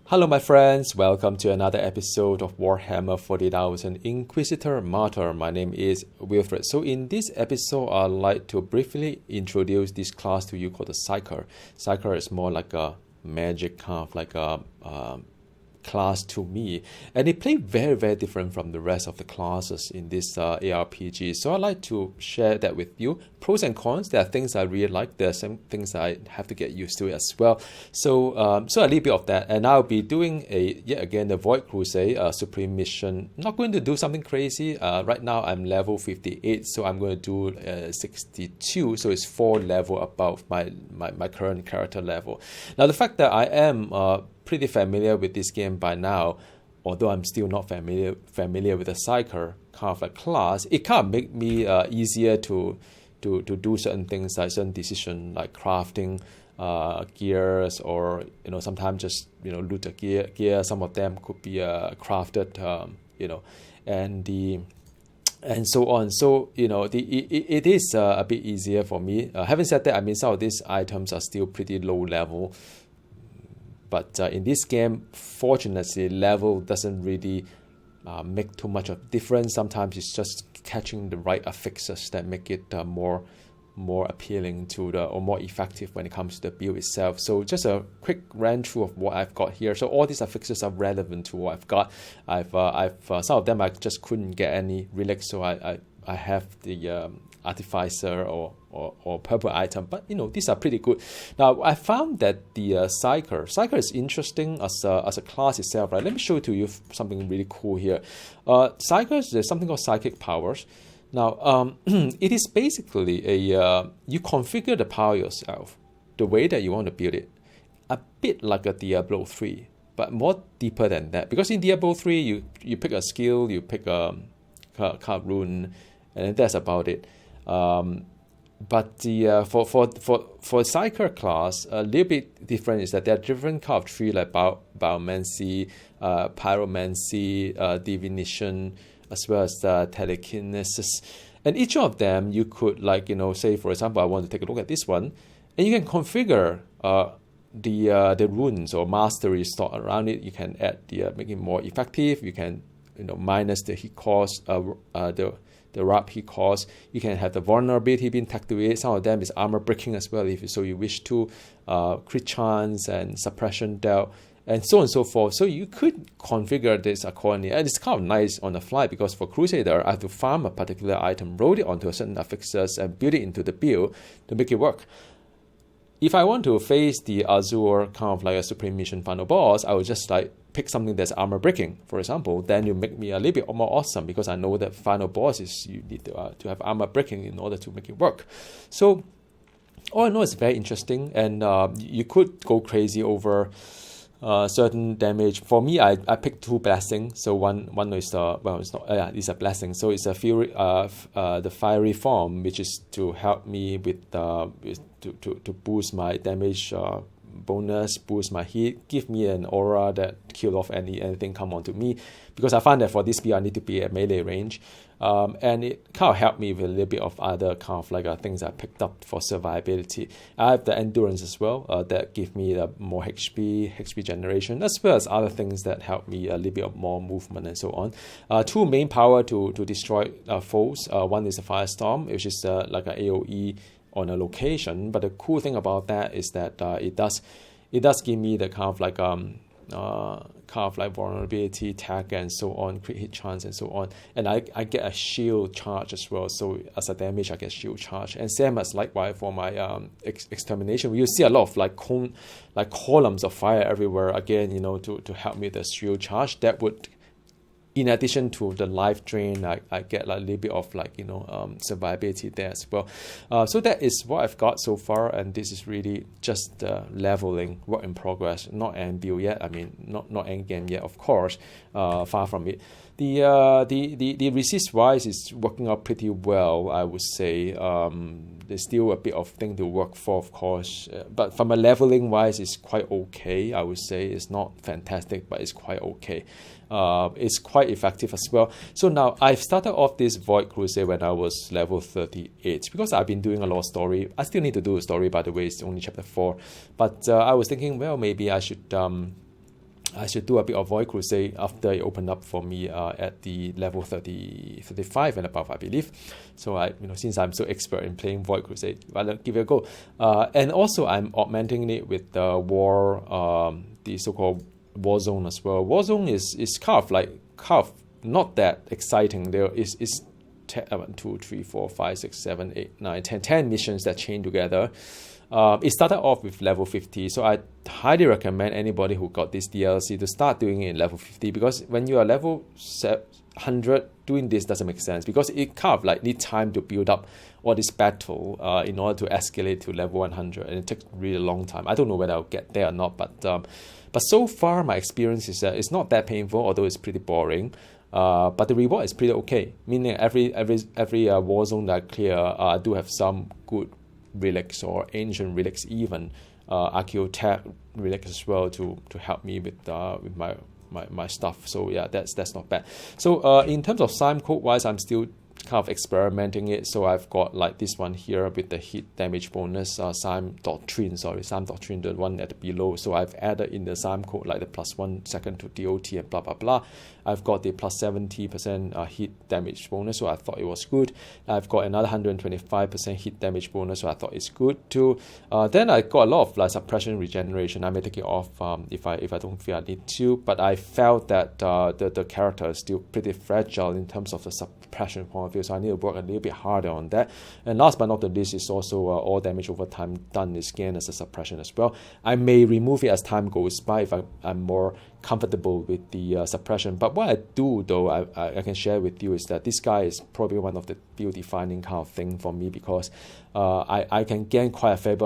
Hello, my friends. Welcome to another episode of Warhammer 40,000 Inquisitor Martyr. My name is Wilfred. So in this episode, I'd like to briefly introduce this class to you called the Psyker. Psyker is more like a magic kind of like a class to me, and it plays very, very different from the rest of the classes in this ARPG. So I'd like to share that with you. Pros and cons. There are things I really like. There are some things I have to get used to as well. So a little bit of that, and I'll be doing yet again the Void Crusade Supreme Mission. Not going to do something crazy. Right now I'm level 58, so I'm going to do 62. So it's 4 level above my current character level. Now the fact that I am pretty familiar with this game by now, although I'm still not familiar with the Psyker kind of like class, it kind of make me easier to do certain things, like certain decisions like crafting gears, or sometimes just loot a gear. Some of them could be crafted, and so on. So it is a bit easier for me. Having said that, I mean, some of these items are still pretty low level. But in this game, fortunately, level doesn't really make too much of difference. Sometimes it's just catching the right affixes that make it more appealing to or more effective when it comes to the build itself. So just a quick run through of what I've got here. So all these affixes are relevant to what I've got. I've some of them I just couldn't get any relics, so I have the Artificer or purple item, but these are pretty good. Now I found that the Psyker is interesting as a class itself, right? Let me show to you something really cool here. Psyker, there's something called psychic powers. Now it is basically you configure the power yourself the way that you want to build it, a bit like a Diablo 3, but more deeper than that. Because in Diablo 3 you pick a skill, you pick a card rune, and that's about it. But the for Psyker class, a little bit different is that there are different kind of tree, like biomancy, pyromancy, divination, as well as telekinesis. And each of them you could, say for example, I want to take a look at this one, and you can configure the runes or mastery stored around it. You can add make it more effective. You can minus the hit cost, the rap he costs. You can have the vulnerability being tagged to it. Some of them is armor breaking as well, if you wish to, crit chance and suppression dealt, and so on and so forth. So you could configure this accordingly, and it's kind of nice on the fly, because for Crusader I have to farm a particular item, roll it onto a certain affixes, and build it into the build to make it work. If I want to face the Azure kind of like a Supreme Mission final boss, I would just pick something that's armor breaking, for example. Then you make me a little bit more awesome, because I know that final boss is you need to have armor breaking in order to make it work. So all in all, it's very interesting, and you could go crazy over certain damage. For me, I picked 2 blessings. So one is it's a blessing. So it's a fury, the fiery form, which is to help me with to boost my damage bonus, boost my hit, give me an aura that kill off anything come onto me, because I find that for this build I need to be at melee range, and it kind of helped me with a little bit of other kind of things I picked up for survivability. I have the endurance as well, that give me the more HP generation, as well as other things that help me a little bit of more movement and so on. 2 main power to destroy foes. One is a firestorm, which is like a AoE on a location, but the cool thing about that is that it does give me the kind of like vulnerability tag and so on, crit hit chance and so on, and I get a shield charge as well. So as a damage, I get shield charge, and same as likewise for my extermination. You see a lot of columns of fire everywhere. Again, to help me with the shield charge. That would, in addition to the life drain, I get a little bit of survivability there as well. So that is what I've got so far, and this is really just leveling, work in progress, not end build yet. I mean, not end game yet, of course. Far from it. The resist wise is working out pretty well, I would say. There's still a bit of thing to work for, of course, but from a leveling wise, it's quite okay. I would say it's not fantastic, but it's quite okay. It's quite effective as well. So now I've started off this Void Crusade when I was level 38, because I've been doing a lot of story. I still need to do a story, by the way. It's only chapter 4, but I was thinking, well, maybe I should I should do a bit of Void Crusade after it opened up for me at the level 35 and above, I believe. So since I'm so expert in playing Void Crusade, I'll give it a go. And also I'm augmenting it with the the so-called Warzone as well. Warzone is kind of not that exciting. There is 1, 2, 3, 4, 5, 6, 7, 8, 9, 10 missions that chain together. It started off with level 50, so I highly recommend anybody who got this DLC to start doing it in level 50, because when you are level 100, doing this doesn't make sense, because it kind of need time to build up all this battle in order to escalate to level 100, and it takes really a long time. I don't know whether I'll get there or not, but so far my experience is that it's not that painful, although it's pretty boring. But the reward is pretty okay, meaning every Warzone that I clear, I do have some good relics or ancient relics, even archaeotech relics as well to help me with my stuff. So yeah, that's not bad. So in terms of Psalm code wise, I'm still kind of experimenting it. So I've got this one here with the hit damage bonus, Psalm Doctrine, the one at below. So I've added in the Psalm code the +1 second to DOT and blah blah blah. I've got the +70% hit damage bonus, so I thought it was good. I've got another 125% hit damage bonus, so I thought it's good too. Then I got a lot of suppression regeneration. I may take it off if I don't feel I need to, but I felt that the character is still pretty fragile in terms of the suppression point of view, so I need to work a little bit harder on that. And last but not the least is also all damage over time done is gained as a suppression as well. I may remove it as time goes by if I'm more comfortable with the suppression. But what I do, though, I can share with you, is that this guy is probably one of the field defining kind of thing for me, because I can gain quite a fair bit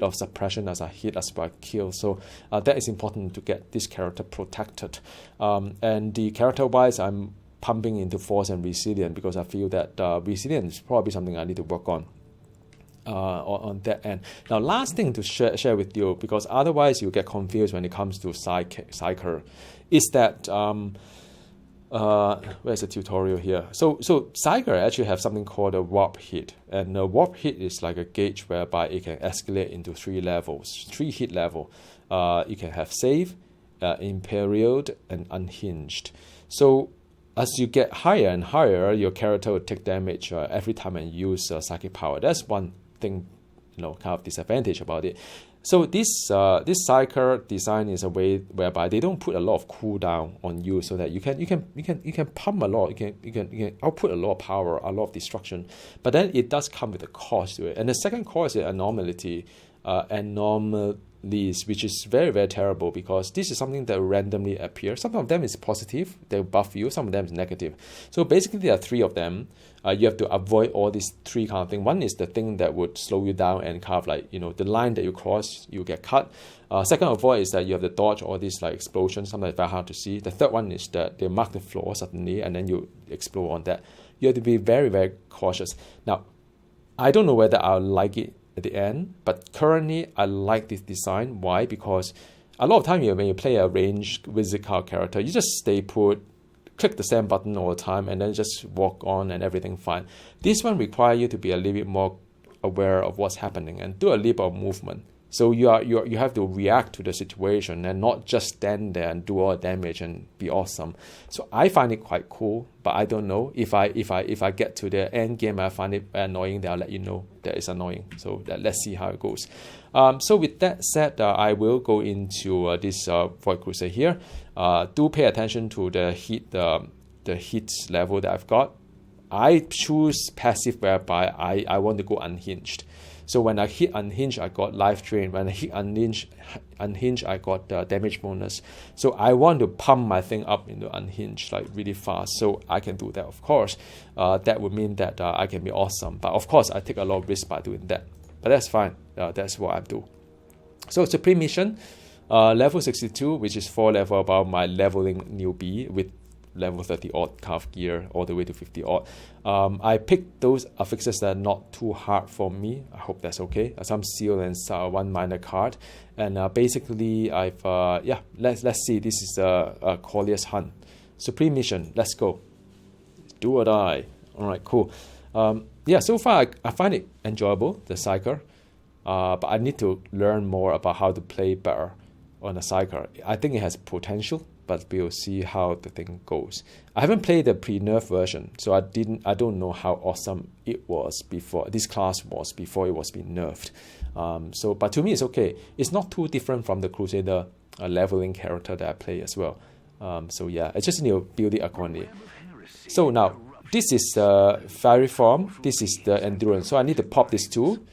of suppression as I hit, as I kill. So that is important to get this character protected. And the character wise, I'm pumping into force and resilient, because I feel that resilience is probably something I need to work on that end. Now, last thing to share with you, because otherwise you get confused when it comes to Psyker, is that where's the tutorial here? So Psyker actually have something called a warp hit, and a warp hit is like a gauge whereby it can escalate into 3 levels, 3 hit level. You can have save, imperialed, and unhinged. So as you get higher and higher, your character will take damage every time and use psychic power. That's one thing, kind of disadvantage about it. So this Psyker design is a way whereby they don't put a lot of cooldown on you, so that you can pump a lot, you can output a lot of power, a lot of destruction. But then it does come with a cost to it. And the second cost is anomalies, which is very, very terrible, because this is something that randomly appears. Some of them is positive, they buff you, some of them is negative. So basically there are 3 of them. You have to avoid all these 3 kind of things. One is the thing that would slow you down and kind of the line that you cross, you get cut. Second avoid is that you have to dodge all these explosions, sometimes very hard to see. The third one is that they mark the floor suddenly and then you explode on that. You have to be very, very cautious. Now, I don't know whether I'll like it at the end, but currently I like this design. Why? Because a lot of time when you play a ranged wizard card character, you just stay put, click the same button all the time, and then just walk on and everything fine. This one requires you to be a little bit more aware of what's happening and do a little bit of movement. So you have to react to the situation and not just stand there and do all the damage and be awesome. So I find it quite cool, but I don't know if I get to the end game, I find it annoying. Then I'll let you know that it's annoying. So let's see how it goes. So with that said, I will go into this Void Crusade here. Do pay attention to the hit level that I've got. I choose passive whereby I want to go unhinged. So when I hit unhinged, I got life drain. When I hit unhinged, I got damage bonus. So I want to pump my thing up into unhinged really fast. So I can do that, of course. That would mean that I can be awesome. But of course, I take a lot of risk by doing that. But that's fine. That's what I do. So Supreme Mission, level 62, which is 4 level above my leveling newbie with level 30 odd calf gear all the way to 50 odd. I picked those affixes that are not too hard for me. I hope that's okay. Some seal and 1 minor card. And basically I've let's see. This is a Corlius Hunt. Supreme Mission. Let's go. Do or die. Alright, cool. So far I find it enjoyable, the Psyker. But I need to learn more about how to play better. on a sidecar. I think it has potential, but we'll see how the thing goes. I haven't played the pre-nerf version, so I don't know how awesome it was before this class was before it was being nerfed. But to me it's okay. It's not too different from the Crusader leveling character that I play as well. So yeah, I just need to build it accordingly. So now this is the fiery form, this is the endurance. So I need to pop these two,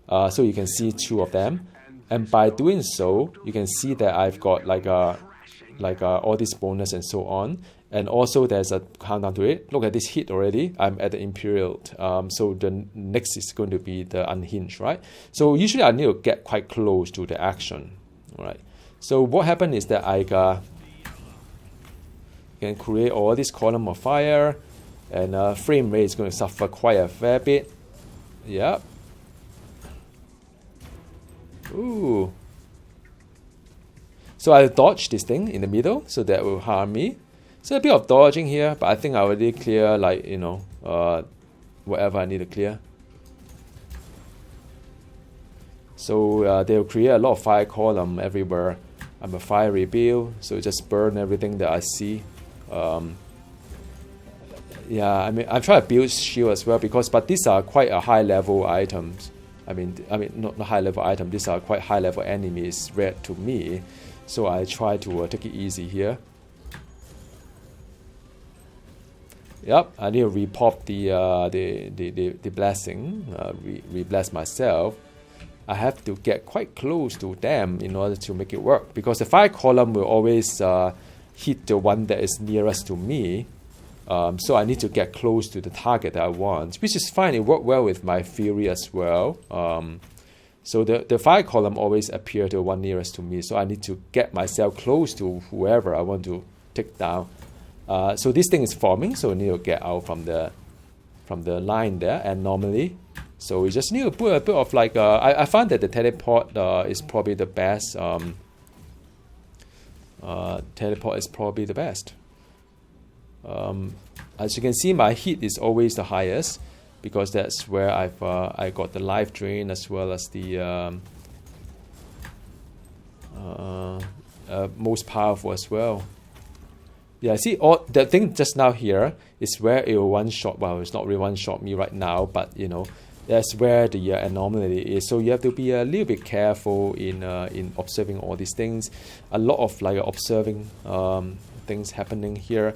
so you can see two of them. And by doing so, you can see that I've got like all this bonus and so on. And also there's a countdown to it. Look at this hit already. I'm at the Imperial. So the next is going to be the Unhinged, right? So usually I need to get quite close to the action, all right? So what happened is that I can create all this column of fire, and frame rate is going to suffer quite a fair bit. Yep. Ooh. So I dodge this thing in the middle, so that will harm me. So a bit of dodging here, but I think I already clear, like, you know, whatever I need to clear. So they'll create a lot of fire column everywhere. I'm a fiery build, so just burn everything that I see. Yeah, I mean, I'm trying to build shield as well but these are quite a high level items. I mean, not high level item. These are quite high level enemies read to me, so I try to take it easy here. Yep, I need to repop the blessing, re-bless myself. I have to get quite close to them in order to make it work, because the fire column will always hit the one that is nearest to me. So I need to get close to the target that I want, which is fine. It worked well with my Fury as well. So the fire column always appear to the one nearest to me. So I need to get myself close to whoever I want to take down. So this thing is forming, so we need to get out from the line there. And normally, so we just need to put a bit of like I found that the teleport is probably the best. Teleport is probably the best. As you can see, my heat is always the highest, because that's where I got the life drain as well as the most powerful as well. Yeah, see, all the thing just now here is where it will one shot. Well, it's not really one shot me right now, but you know, that's where the anomaly is. So you have to be a little bit careful in observing all these things. A lot of like observing things happening here.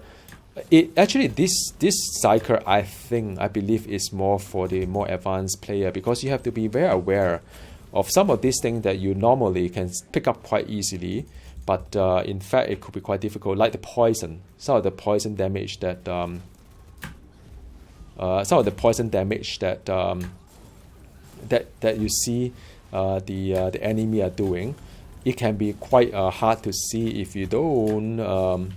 Actually, this cycle, I believe, is more for the more advanced player, because you have to be very aware of some of these things that you normally can pick up quite easily, but in fact it could be quite difficult, like the poison. Some of the poison damage that that you see the enemy are doing, it can be quite hard to see if you don't.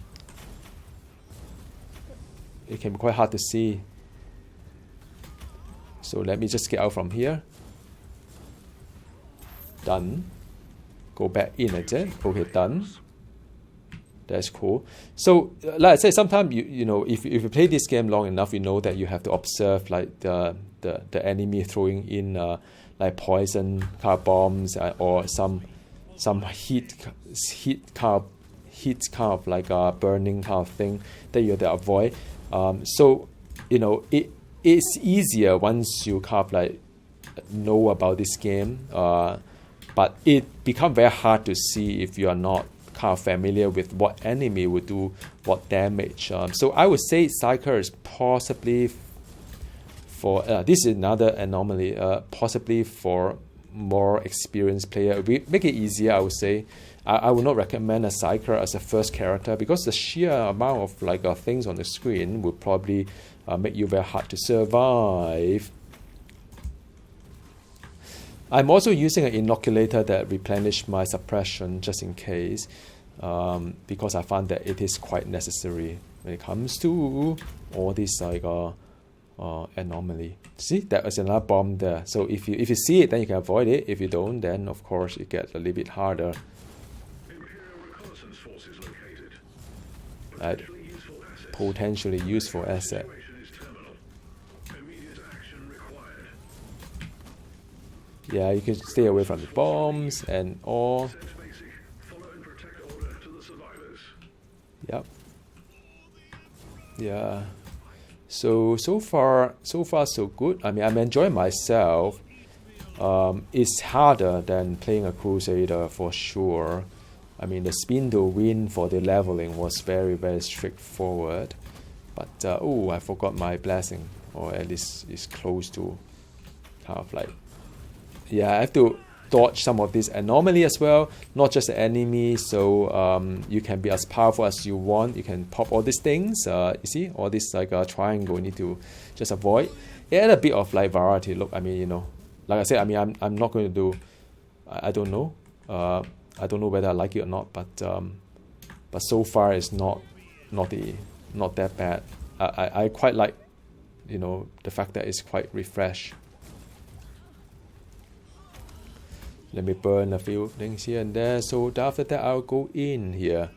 It can be quite hard to see. So let me just get out from here. Done. Go back in again. Okay, done. That's cool. So like I said, sometimes you know, if you play this game long enough, you know that you have to observe like the enemy throwing in like poison kind of bombs or some heat kind of like a burning kind of thing that you have to avoid. So you know, it's easier once you kind of like know about this game, but it becomes very hard to see if you are not kind of familiar with what enemy would do what damage. So I would say Psyker is possibly for this is another anomaly, possibly for more experienced player. We make it easier, I would say. I would not recommend a Psyker as a first character, because the sheer amount of like things on the screen would probably make you very hard to survive. I'm also using an inoculator that replenishes my suppression just in case, because I found that it is quite necessary when it comes to all these like anomaly. See, that was another bomb there. So if you see it, then you can avoid it. If you don't, then of course it gets a little bit harder. Right. Potentially useful asset. Yeah, you can stay away from the bombs and all. Yep. Yeah. So far so good. I mean, I'm enjoying myself. It's harder than playing a Crusader for sure. I mean, the spin to win for the leveling was very, very straightforward. But, oh, I forgot my blessing. Or at least it's close to kind of like... Yeah, I have to dodge some of this anomaly as well. Not just the enemy, so you can be as powerful as you want. You can pop all these things. You see, all this like a triangle you need to just avoid. It had a bit of like variety. Look, I mean, you know, like I said, I mean, I'm not going to do... I don't know. I don't know whether I like it or not, but so far it's not that bad. I quite like, you know, the fact that it's quite refresh. Let me burn a few things here and there. So after that, I'll go in here.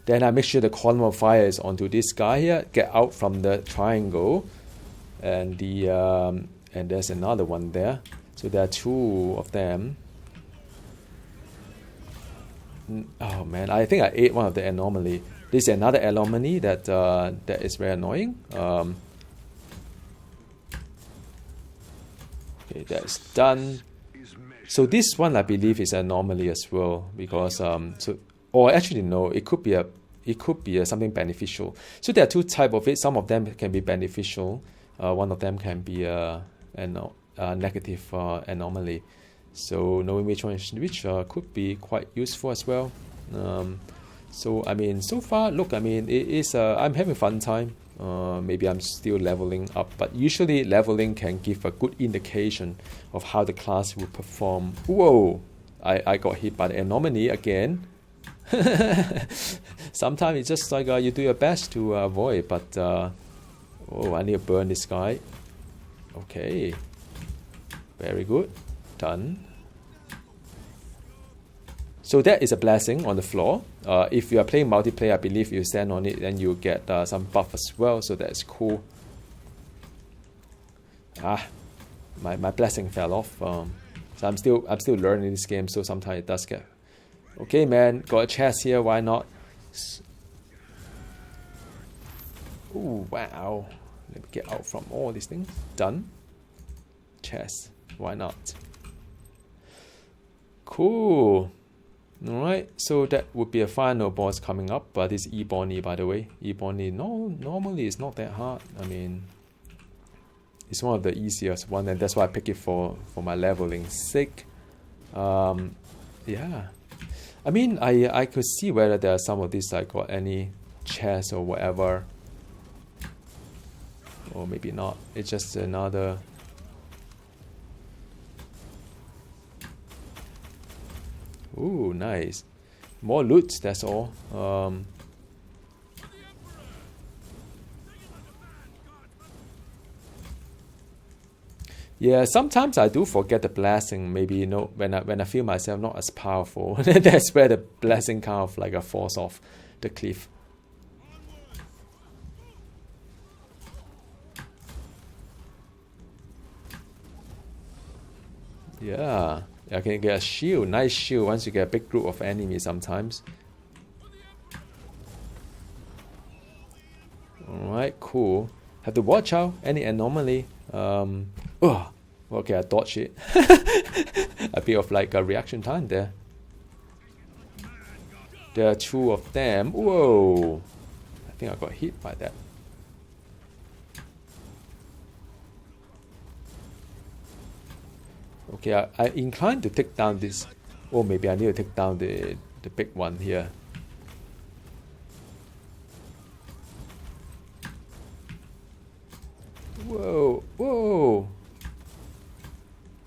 Then I make sure the column of fire is onto this guy here. Get out from the triangle, and the and there's another one there. So there are two of them. Oh man, I think I ate one of the anomaly. This is another anomaly that that is very annoying. Okay, that's done. So this one I believe is an anomaly as well, because or actually no, it could be something beneficial. So there are two types of it. Some of them can be beneficial. One of them can be a negative anomaly. So knowing which one is which could be quite useful as well. So I mean, so far, look, I mean, it is. I'm having a fun time. Maybe I'm still leveling up, but usually leveling can give a good indication of how the class will perform. Whoa! I got hit by the anomaly again. Sometimes it's just like you do your best to avoid, but oh, I need to burn this guy. Okay, very good, done. So that is a blessing on the floor. If you are playing multiplayer, I believe you stand on it, then you get some buff as well. So that's cool. My blessing fell off. So I'm still learning this game. So sometimes it does get. Okay, man, got a chest here. Why not? Ooh, wow. Let me get out from all these things. Done. Chest. Why not? Cool. Alright, so that would be a final boss coming up, but it's Ebony, by the way. Ebony, normally it's not that hard. I mean, it's one of the easiest one, and that's why I pick it for my leveling sake. Yeah. I mean, I could see whether there are some of these, like, got any chests or whatever. Or maybe not. It's just another... Ooh, nice. More loot, that's all. Yeah, sometimes I do forget the blessing. Maybe, you know, when I feel myself not as powerful, that's where the blessing kind of like falls off the cliff. Yeah. I can get a shield, nice shield once you get a big group of enemies sometimes. Alright, cool. Have to watch out, any anomaly. Okay, I dodged it. A bit of like a reaction time there. There are two of them. Whoa! I think I got hit by that. Okay, I inclined to take down this. Oh, maybe I need to take down the big one here. Whoa, whoa.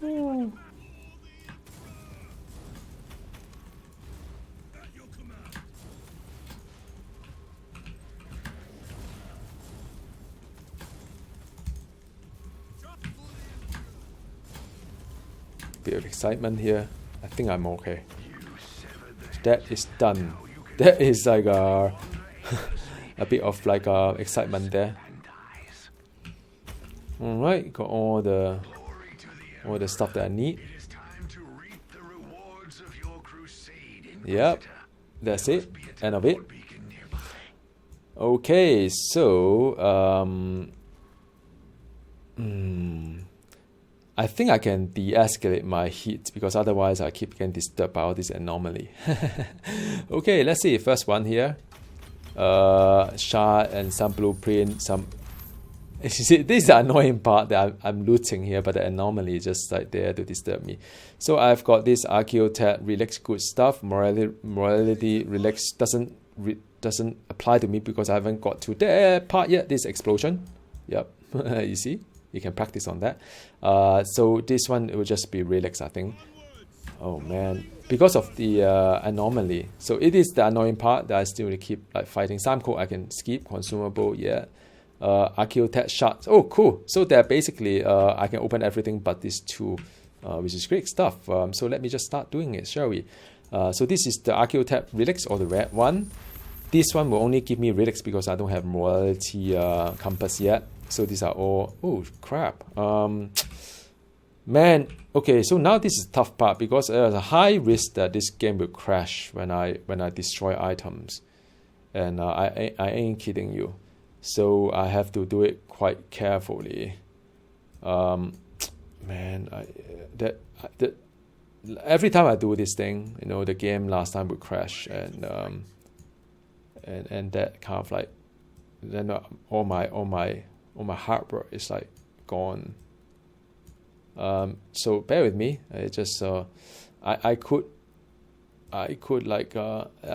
Whoa. Bit of excitement here. I think I'm okay. That is done. That is like a bit of like excitement there. Alright, got all the stuff that I need. Yep. that's it. End of it. Okay, so I think I can de-escalate my heat because otherwise I keep getting disturbed by all this anomaly. Okay, let's see. First one here. Shard and some blueprint, some... This is the annoying part that I'm looting here, but the anomaly is just like there to disturb me. So I've got this Archaeotech Relics, good stuff. Morality Relics doesn't apply to me because I haven't got to that part yet. This explosion. Yep. You see? You can practice on that. So this one, it will just be Relics, I think. Oh man. Because of the anomaly. So it is the annoying part that I still need to keep like fighting. Some code I can skip. Consumable, yeah. Archaeotech Shards. Oh, cool. So that basically I can open everything but these two, which is great stuff. So let me just start doing it, shall we? So this is the Archaeotech Relics, or the red one. This one will only give me relics because I don't have morality compass yet. So these are all... Oh, crap. Man, okay, so now this is the tough part because there's a high risk that this game will crash when I destroy items. And I ain't kidding you. So I have to do it quite carefully. Man, every time I do this thing, you know, the game last time would crash, and that kind of like, then all my hard work is like gone. So bear with me. It just I could like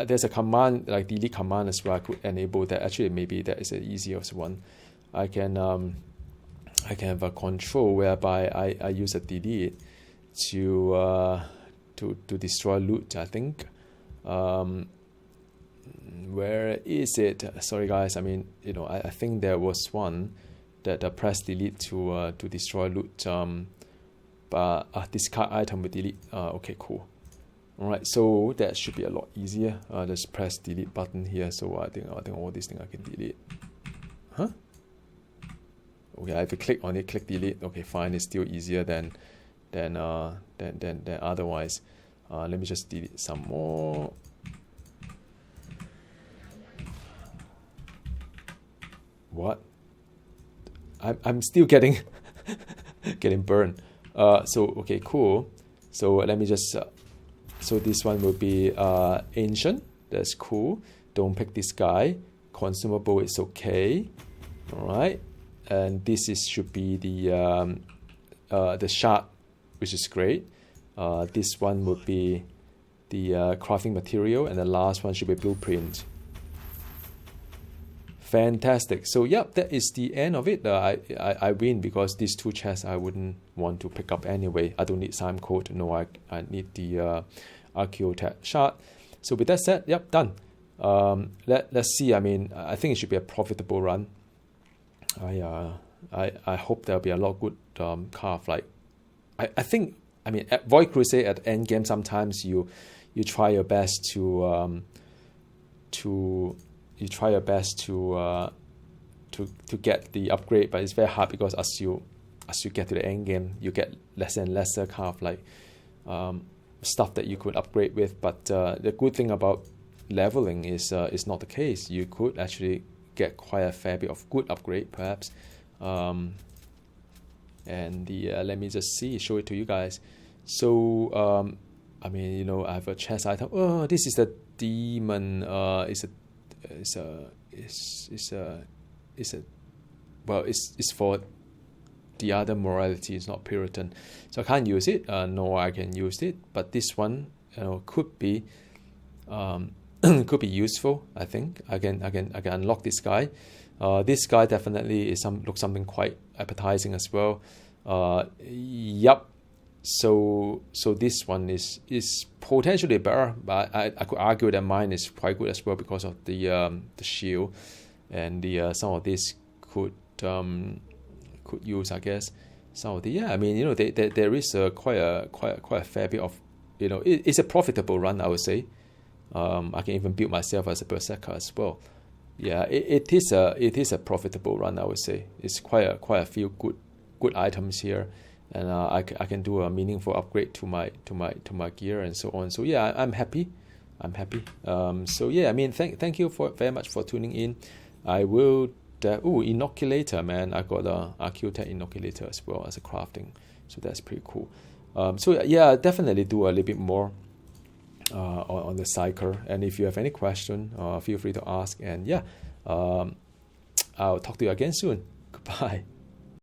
there's a command like delete command as well. I could enable that. Actually, maybe that is the easiest one. I can have a control whereby I use a delete to destroy loot, I think. Where is it? Sorry guys, I mean, you know, I think there was one that I press delete to destroy loot, but discard item with delete. Okay, cool. Alright, so that should be a lot easier. Just press delete button here. So I think all these things I can delete. Huh? Okay, I have to click on it, click delete. Okay, fine, it's still easier than otherwise. Let me just delete some more. What? I'm still getting getting burned. So okay, cool. So let me just so this one will be ancient. That's cool. Don't pick this guy. Consumable is okay. All right. And this should be the shard, which is great. This one would be the crafting material, and the last one should be blueprint. Fantastic. So yep, that is the end of it. I win because these two chests I wouldn't want to pick up anyway. I don't need Slime Code. No, I need the Archaeotech Shard. So with that said, yep, done. Let's see. I mean, I think it should be a profitable run. I hope there'll be a lot of good carve. Like I think, I mean, at Void Crusade at end game, sometimes you try your best to get the upgrade, but it's very hard because as you get to the end game, you get lesser and lesser kind of like stuff that you could upgrade with. But the good thing about leveling is not the case. You could actually get quite a fair bit of good upgrade, perhaps. And let me just show it to you guys. So I mean, you know, I have a chest item. Oh, this is the demon. It's for the other morality. It's not Puritan, so I can't use it. No, I can use it, but this one, you know, could be could be useful. I think I can unlock this guy. This guy definitely is looks something quite appetizing as well. Yup. So this one is potentially better, but I could argue that mine is quite good as well because of the shield, and some of this could use, I guess, some of the I mean, you know, there is quite a fair bit of, you know, it's a profitable run, I would say. I can even build myself as a berserker as well. Yeah, it is a profitable run, I would say. It's quite a few good items here. And I can do a meaningful upgrade to my gear and so on. So yeah, I'm happy. I'm happy. So yeah, I mean, thank you very much for tuning in. I will. Inoculator, man! I got a Archaeotech inoculator as well as a crafting, so that's pretty cool. So yeah, definitely do a little bit more on the cycle. And if you have any question, feel free to ask. And yeah, I'll talk to you again soon. Goodbye.